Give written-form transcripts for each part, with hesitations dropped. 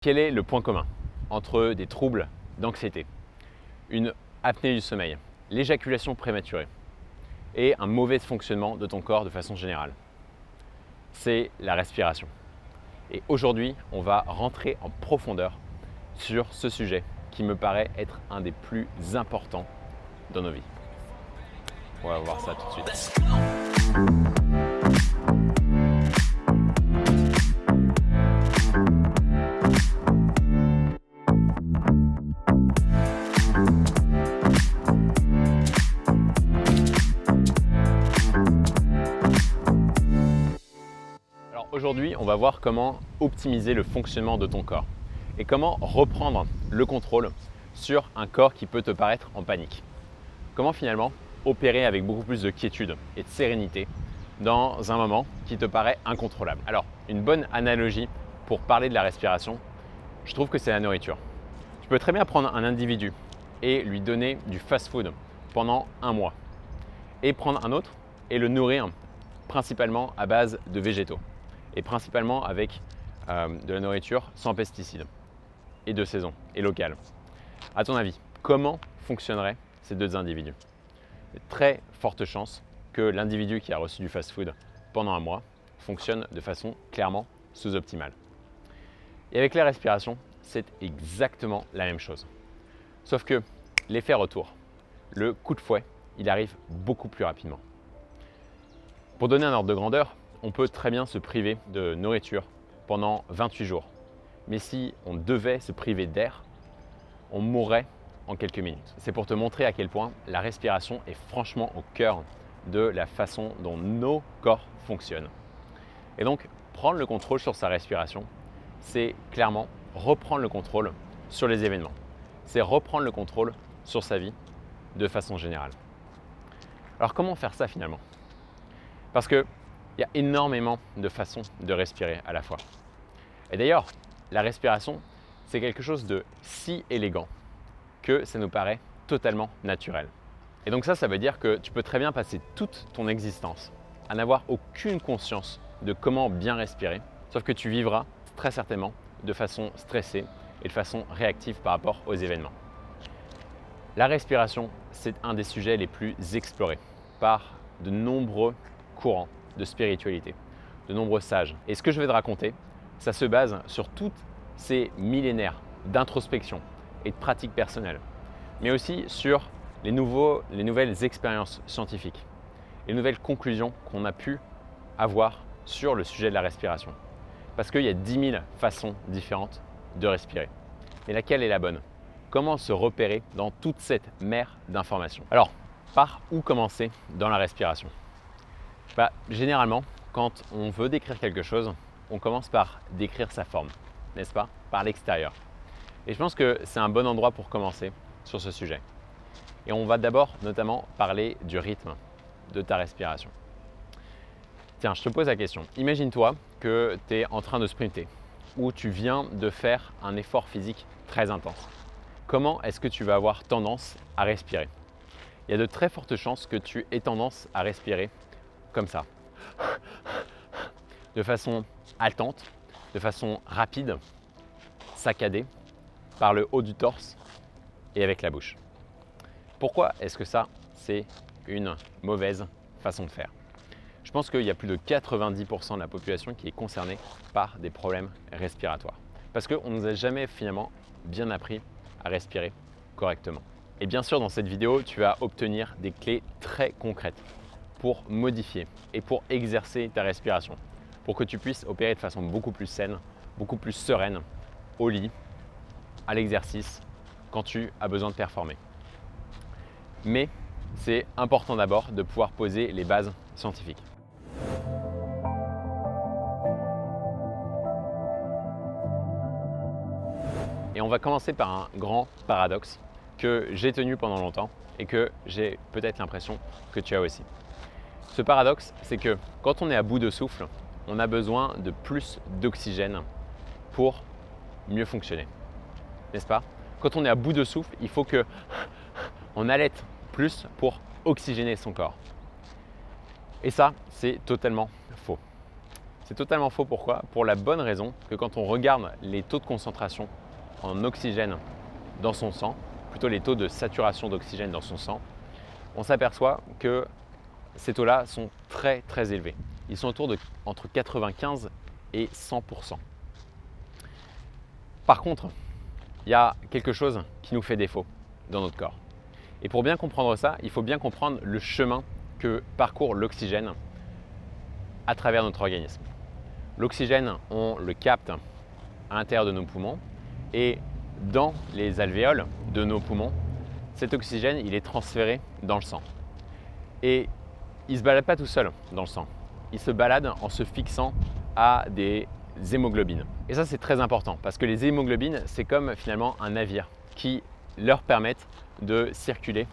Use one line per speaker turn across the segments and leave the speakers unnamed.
Quel est le point commun entre des troubles d'anxiété, une apnée du sommeil, l'éjaculation prématurée et un mauvais fonctionnement de ton corps de façon générale? C'est la respiration. Et aujourd'hui, on va rentrer en profondeur sur ce sujet qui me paraît être un des plus importants dans nos vies. On va voir ça tout de suite. Aujourd'hui, on va voir comment optimiser le fonctionnement de ton corps et comment reprendre le contrôle sur un corps qui peut te paraître en panique. Comment finalement opérer avec beaucoup plus de quiétude et de sérénité dans un moment qui te paraît incontrôlable. Alors, une bonne analogie pour parler de la respiration, je trouve que c'est la nourriture. Tu peux très bien prendre un individu et lui donner du fast-food pendant un mois et prendre un autre et le nourrir principalement à base de végétaux et principalement avec de la nourriture sans pesticides et de saison et locale. À ton avis, comment fonctionneraient ces deux individus? Il y a de très fortes chances que l'individu qui a reçu du fast-food pendant un mois fonctionne de façon clairement sous-optimale. Et avec la respiration, c'est exactement la même chose. Sauf que l'effet retour, le coup de fouet, il arrive beaucoup plus rapidement. Pour donner un ordre de grandeur, on peut très bien se priver de nourriture pendant 28 jours. Mais si on devait se priver d'air, on mourrait en quelques minutes. C'est pour te montrer à quel point la respiration est franchement au cœur de la façon dont nos corps fonctionnent. Et donc, prendre le contrôle sur sa respiration, c'est clairement reprendre le contrôle sur les événements. C'est reprendre le contrôle sur sa vie de façon générale. Alors comment faire ça finalement? Parce qu'il y a énormément de façons de respirer à la fois. Et d'ailleurs, la respiration, c'est quelque chose de si élégant que ça nous paraît totalement naturel. Et donc ça veut dire que tu peux très bien passer toute ton existence à n'avoir aucune conscience de comment bien respirer, sauf que tu vivras très certainement de façon stressée et de façon réactive par rapport aux événements. La respiration, c'est un des sujets les plus explorés par de nombreux courants de spiritualité, de nombreux sages. Et ce que je vais te raconter, ça se base sur toutes ces millénaires d'introspection et de pratiques personnelles, mais aussi sur les nouvelles expériences scientifiques, les nouvelles conclusions qu'on a pu avoir sur le sujet de la respiration. Parce qu'il y a 10 000 façons différentes de respirer. Mais laquelle est la bonne? Comment se repérer dans toute cette mer d'informations? Alors, par où commencer dans la respiration? Généralement, quand on veut décrire quelque chose, on commence par décrire sa forme, n'est-ce pas? Par l'extérieur. Et je pense que c'est un bon endroit pour commencer sur ce sujet. Et on va d'abord notamment parler du rythme de ta respiration. Tiens, je te pose la question. Imagine-toi que tu es en train de sprinter ou tu viens de faire un effort physique très intense. Comment est-ce que tu vas avoir tendance à respirer? Il y a de très fortes chances que tu aies tendance à respirer comme ça, de façon haletante, de façon rapide, saccadée, par le haut du torse et avec la bouche. Pourquoi est-ce que ça, c'est une mauvaise façon de faire? Je pense qu'il y a plus de 90% de la population qui est concernée par des problèmes respiratoires. Parce qu'on ne nous a jamais finalement bien appris à respirer correctement. Et bien sûr, dans cette vidéo, tu vas obtenir des clés très concrètes pour modifier et pour exercer ta respiration, pour que tu puisses opérer de façon beaucoup plus saine, beaucoup plus sereine, au lit, à l'exercice, quand tu as besoin de performer. Mais c'est important d'abord de pouvoir poser les bases scientifiques. Et on va commencer par un grand paradoxe que j'ai tenu pendant longtemps et que j'ai peut-être l'impression que tu as aussi. Ce paradoxe, c'est que quand on est à bout de souffle, on a besoin de plus d'oxygène pour mieux fonctionner, n'est-ce pas? Quand on est à bout de souffle, il faut qu'on halète plus pour oxygéner son corps. Et ça, c'est totalement faux. C'est totalement faux. Pourquoi? Pour la bonne raison que quand on regarde les taux de concentration en oxygène dans son sang, plutôt les taux de saturation d'oxygène dans son sang, on s'aperçoit que ces taux-là sont très très élevés. Ils sont autour de entre 95 et 100%. Par contre, il y a quelque chose qui nous fait défaut dans notre corps. Et pour bien comprendre ça, il faut bien comprendre le chemin que parcourt l'oxygène à travers notre organisme. L'oxygène, on le capte à l'intérieur de nos poumons et dans les alvéoles de nos poumons, cet oxygène, il est transféré dans le sang. Et il ne se balade pas tout seul dans le sang. Il se balade en se fixant à des hémoglobines. Et ça, c'est très important parce que les hémoglobines, c'est comme finalement un navire qui leur permettent de circuler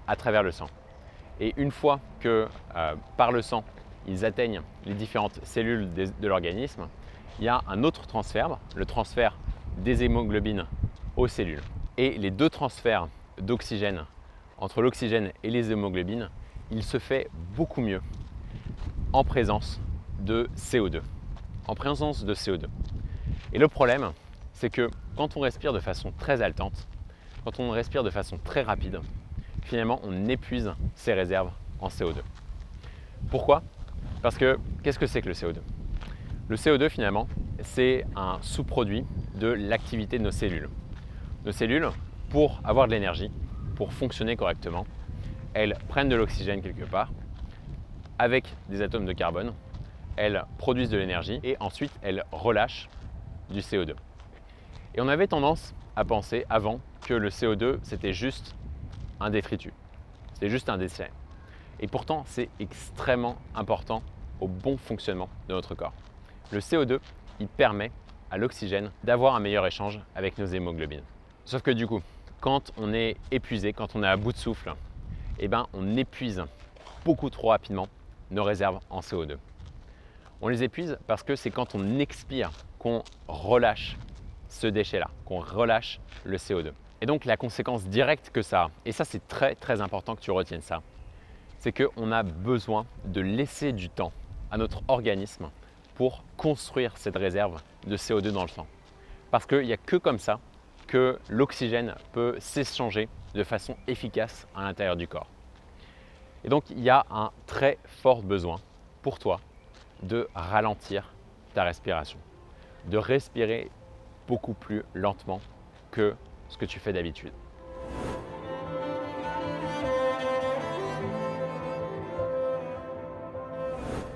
à travers le sang. Et une fois que par le sang, ils atteignent les différentes cellules de l'organisme, il y a un autre transfert, le transfert des hémoglobines aux cellules. Et les deux transferts d'oxygène entre l'oxygène et les hémoglobines, il se fait beaucoup mieux en présence de CO2. En présence de CO2. Et le problème, c'est que quand on respire de façon très haletante, quand on respire de façon très rapide, finalement, on épuise ses réserves en CO2. Pourquoi? Parce que qu'est-ce que c'est que le CO2? Le CO2, finalement, c'est un sous-produit de l'activité de nos cellules. Nos cellules, pour avoir de l'énergie, pour fonctionner correctement, elles prennent de l'oxygène quelque part avec des atomes de carbone, elles produisent de l'énergie et ensuite elles relâchent du CO2. Et on avait tendance à penser avant que le CO2 c'était juste un détritus, c'était juste un déchet. Et pourtant c'est extrêmement important au bon fonctionnement de notre corps. Le CO2, il permet à l'oxygène d'avoir un meilleur échange avec nos hémoglobines. Sauf que du coup, quand on est épuisé, quand on est à bout de souffle, eh ben, on épuise beaucoup trop rapidement nos réserves en CO2. On les épuise parce que c'est quand on expire qu'on relâche ce déchet-là, qu'on relâche le CO2. Et donc la conséquence directe que ça a, et ça c'est très très important que tu retiennes ça, c'est qu'on a besoin de laisser du temps à notre organisme pour construire cette réserve de CO2 dans le sang. Parce qu'il n'y a que comme ça que l'oxygène peut s'échanger de façon efficace à l'intérieur du corps. Et donc il y a un très fort besoin pour toi de ralentir ta respiration, de respirer beaucoup plus lentement que ce que tu fais d'habitude.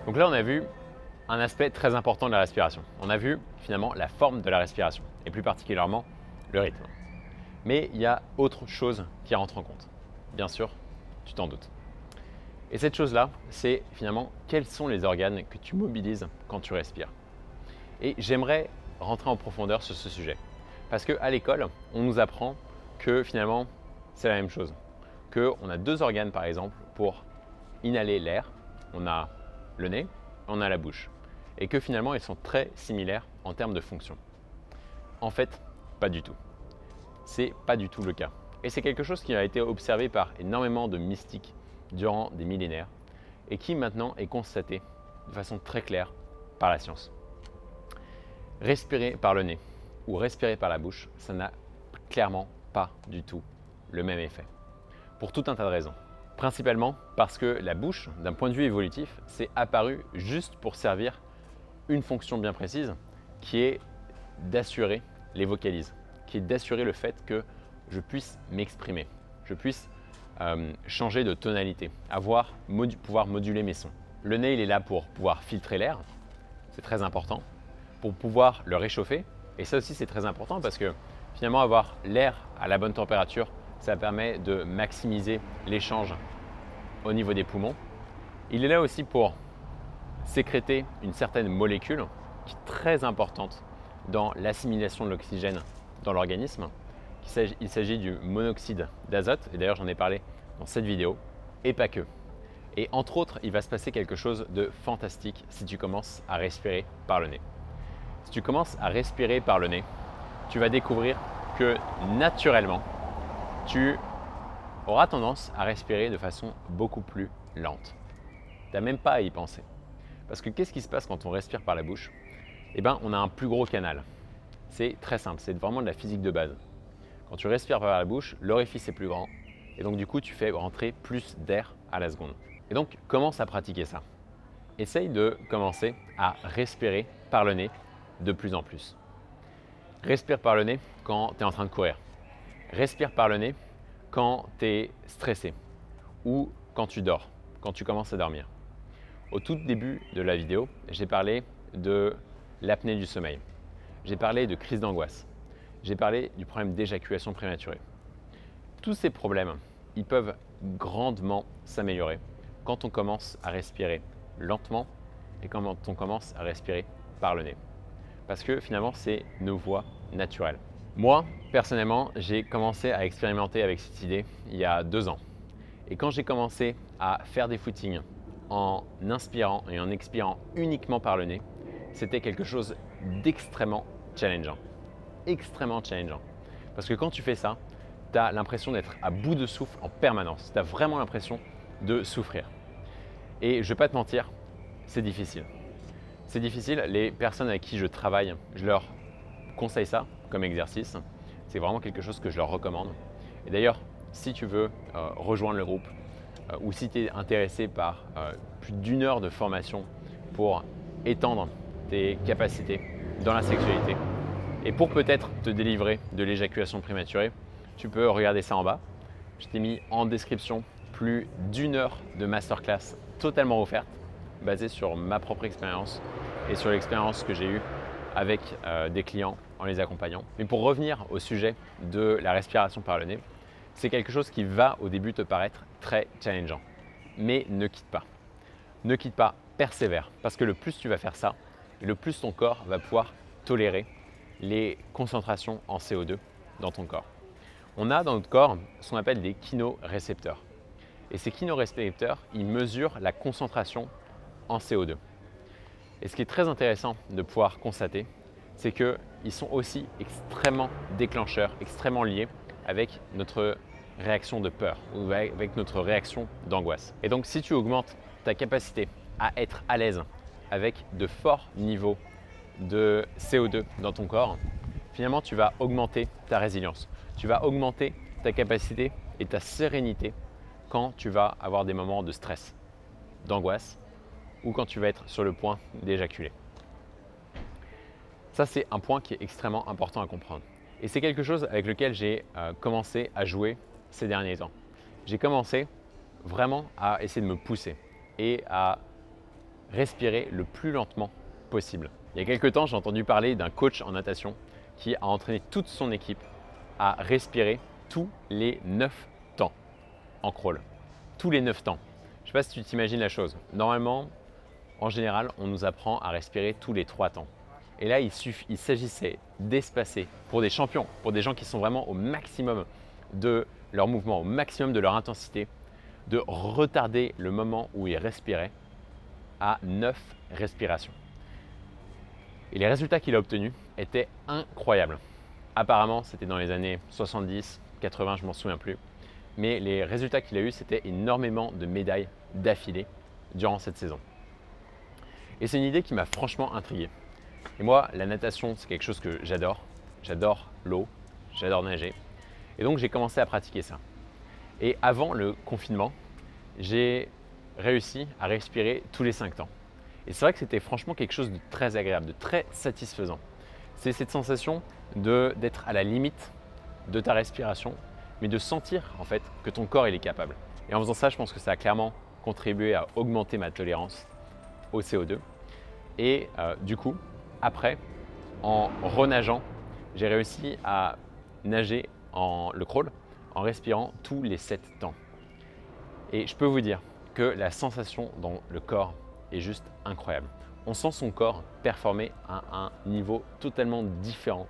Donc là, on a vu un aspect très important de la respiration. On a vu finalement la forme de la respiration et plus particulièrement le rythme. Mais il y a autre chose qui rentre en compte. Bien sûr, tu t'en doutes. Et cette chose-là, c'est finalement quels sont les organes que tu mobilises quand tu respires. Et j'aimerais rentrer en profondeur sur ce sujet. Parce qu'à l'école, on nous apprend que finalement, c'est la même chose. Qu'on a deux organes par exemple pour inhaler l'air. On a le nez, on a la bouche. Et que finalement, ils sont très similaires en termes de fonction. En fait, pas du tout. C'est pas du tout le cas. Et c'est quelque chose qui a été observé par énormément de mystiques durant des millénaires et qui maintenant est constaté de façon très claire par la science. Respirer par le nez ou respirer par la bouche, ça n'a clairement pas du tout le même effet. Pour tout un tas de raisons. Principalement parce que la bouche, d'un point de vue évolutif, s'est apparue juste pour servir une fonction bien précise qui est d'assurer les vocalises, qui est d'assurer le fait que je puisse m'exprimer, je puisse changer de tonalité, pouvoir moduler mes sons. Le nez, il est là pour pouvoir filtrer l'air, c'est très important, pour pouvoir le réchauffer. Et ça aussi, c'est très important parce que finalement, avoir l'air à la bonne température, ça permet de maximiser l'échange au niveau des poumons. Il est là aussi pour sécréter une certaine molécule qui est très importante dans l'assimilation de l'oxygène dans l'organisme. Il s'agit du monoxyde d'azote, et d'ailleurs j'en ai parlé dans cette vidéo, et pas que. Et entre autres, il va se passer quelque chose de fantastique si tu commences à respirer par le nez. Si tu commences à respirer par le nez, tu vas découvrir que naturellement, tu auras tendance à respirer de façon beaucoup plus lente. Tu n'as même pas à y penser. Parce que qu'est-ce qui se passe quand on respire par la bouche? Eh bien, on a un plus gros canal. C'est très simple, c'est vraiment de la physique de base. Quand tu respires par la bouche, l'orifice est plus grand et donc du coup, tu fais rentrer plus d'air à la seconde. Et donc, commence à pratiquer ça. Essaye de commencer à respirer par le nez de plus en plus. Respire par le nez quand tu es en train de courir. Respire par le nez quand tu es stressé ou quand tu dors, quand tu commences à dormir. Au tout début de la vidéo, j'ai parlé de l'apnée du sommeil. J'ai parlé de crise d'angoisse. J'ai parlé du problème d'éjaculation prématurée. Tous ces problèmes, ils peuvent grandement s'améliorer quand on commence à respirer lentement et quand on commence à respirer par le nez. Parce que finalement, c'est nos voies naturelles. Moi, personnellement, j'ai commencé à expérimenter avec cette idée il y a 2 ans. Et quand j'ai commencé à faire des footings en inspirant et en expirant uniquement par le nez, c'était quelque chose d'extrêmement challengeant. Extrêmement challengeant. Parce que quand tu fais ça, tu as l'impression d'être à bout de souffle en permanence. Tu as vraiment l'impression de souffrir. Et je ne vais pas te mentir, c'est difficile. C'est difficile. Les personnes avec qui je travaille, je leur conseille ça comme exercice. C'est vraiment quelque chose que je leur recommande. Et d'ailleurs, si tu veux rejoindre le groupe ou si tu es intéressé par plus d'1 heure de formation pour étendre tes capacités dans la sexualité et pour peut-être te délivrer de l'éjaculation prématurée, tu peux regarder ça en bas. Je t'ai mis en description plus d'1 heure de masterclass totalement offerte, basée sur ma propre expérience et sur l'expérience que j'ai eue avec des clients en les accompagnant. Mais pour revenir au sujet de la respiration par le nez, c'est quelque chose qui va au début te paraître très challengeant. Mais ne quitte pas. Ne quitte pas, persévère. Parce que le plus tu vas faire ça, le plus ton corps va pouvoir tolérer les concentrations en CO2 dans ton corps. On a dans notre corps ce qu'on appelle des kynorécepteurs. Et ces kynorécepteurs, ils mesurent la concentration en CO2. Et ce qui est très intéressant de pouvoir constater, c'est qu'ils sont aussi extrêmement déclencheurs, extrêmement liés avec notre réaction de peur ou avec notre réaction d'angoisse. Et donc si tu augmentes ta capacité à être à l'aise avec de forts niveaux de CO2 dans ton corps, finalement tu vas augmenter ta résilience. Tu vas augmenter ta capacité et ta sérénité quand tu vas avoir des moments de stress, d'angoisse ou quand tu vas être sur le point d'éjaculer. Ça, c'est un point qui est extrêmement important à comprendre. Et c'est quelque chose avec lequel j'ai commencé à jouer ces derniers temps. J'ai commencé vraiment à essayer de me pousser et à respirer le plus lentement possible. Il y a quelques temps, j'ai entendu parler d'un coach en natation qui a entraîné toute son équipe à respirer tous les 9 temps en crawl. Tous les 9 temps. Je ne sais pas si tu t'imagines la chose. Normalement, en général, on nous apprend à respirer tous les 3 temps. Et là, il s'agissait d'espacer pour des champions, pour des gens qui sont vraiment au maximum de leur mouvement, au maximum de leur intensité, de retarder le moment où ils respiraient à 9 respirations. Et les résultats qu'il a obtenus étaient incroyables. Apparemment, c'était dans les années 70, 80, je ne m'en souviens plus. Mais les résultats qu'il a eus, c'était énormément de médailles d'affilée durant cette saison. Et c'est une idée qui m'a franchement intrigué. Et moi, la natation, c'est quelque chose que j'adore. J'adore l'eau, j'adore nager. Et donc, j'ai commencé à pratiquer ça. Et avant le confinement, j'ai réussi à respirer tous les 5 temps. Et c'est vrai que c'était franchement quelque chose de très agréable, de très satisfaisant. C'est cette sensation d'être à la limite de ta respiration, mais de sentir en fait que ton corps il est capable. Et en faisant ça, je pense que ça a clairement contribué à augmenter ma tolérance au CO2. Et du coup, après, en renageant, j'ai réussi à nager le crawl en respirant tous les 7 temps. Et je peux vous dire que la sensation dans le corps est juste incroyable. On sent son corps performer à un niveau totalement différent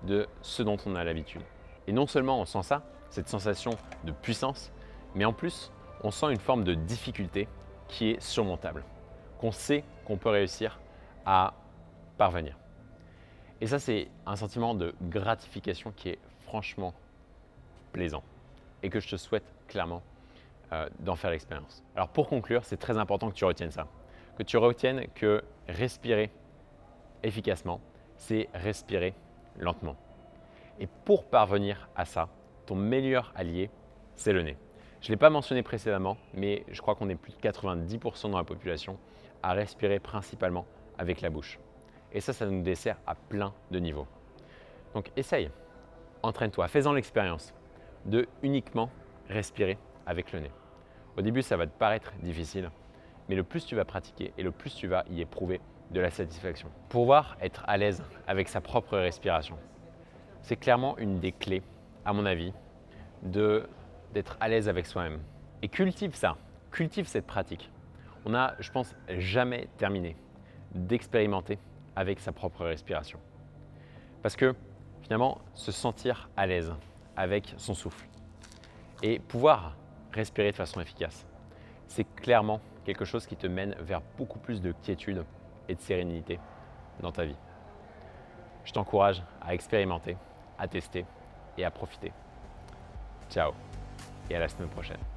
de ce dont on a l'habitude. Et non seulement on sent ça, cette sensation de puissance, mais en plus, on sent une forme de difficulté qui est surmontable, qu'on sait qu'on peut réussir à parvenir. Et ça, c'est un sentiment de gratification qui est franchement plaisant et que je te souhaite clairement d'en faire l'expérience. Alors pour conclure, c'est très important que tu retiennes ça. que tu retiennes que respirer efficacement, c'est respirer lentement. Et pour parvenir à ça, ton meilleur allié, c'est le nez. Je ne l'ai pas mentionné précédemment, mais je crois qu'on est plus de 90% dans la population à respirer principalement avec la bouche. Et ça nous dessert à plein de niveaux. Donc essaye, entraîne-toi, fais-en l'expérience de uniquement respirer avec le nez. Au début, ça va te paraître difficile, mais le plus tu vas pratiquer et le plus tu vas y éprouver de la satisfaction. Pouvoir être à l'aise avec sa propre respiration, c'est clairement une des clés, à mon avis, d'être à l'aise avec soi-même. Et cultive ça, cultive cette pratique. On n'a, je pense, jamais terminé d'expérimenter avec sa propre respiration. Parce que finalement, se sentir à l'aise avec son souffle et pouvoir respirer de façon efficace, c'est clairement quelque chose qui te mène vers beaucoup plus de quiétude et de sérénité dans ta vie. Je t'encourage à expérimenter, à tester et à profiter. Ciao et à la semaine prochaine.